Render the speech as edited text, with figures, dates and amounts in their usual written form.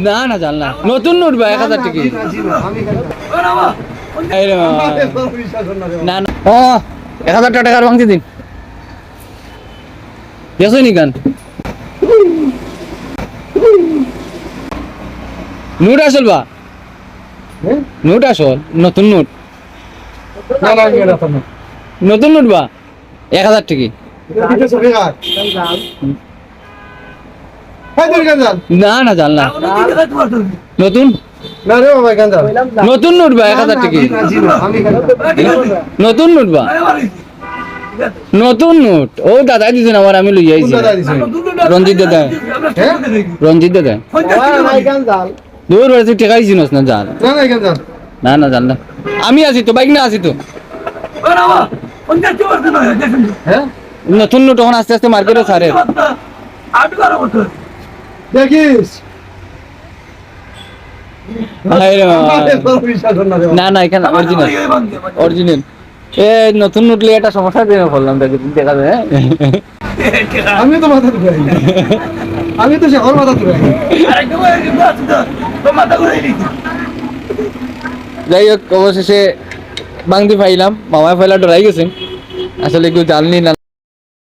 না না জান না, নতুন নোট ভাই 1000 টাকা। না না, ও 1000 টাকার ভাঙতে দিন। গেছো নি গান নোট আসল বা নোট আসল, নতুন নোট, নতুন নোট বা 1000 টাকা। না না জান না, নতুন নতুন নোট বা 1000 টাকা, নতুন নোট বা নতুন নোট। ও দাদা দিছেন আমার, আমি লই আইছি। রঞ্জিত দাদা, রঞ্জিত দাদা দূর বাড়ি টাকা দিছিস না জান। না না জান না, আমি আছি তো, বাইক না আছি তো। নতুন নোট তখন আস্তে আস্তে মার্কেটে ছাড়ে দেখিস। না না, এখানে অরিজিনাল, অরিজিনাল। এ নতুন নোট লিয়ে একটা সমস্যা দিয়ে বললাম, দেখা যায়। আমি তো মাথা ঘুরাই, আমি তো শেখর মাথা ঘুরাই। যাই হোক, অবশেষে বাংদি পাইলাম, মামায় ফেলা ডরাই গেছেন, আসলে কেউ জানলি না।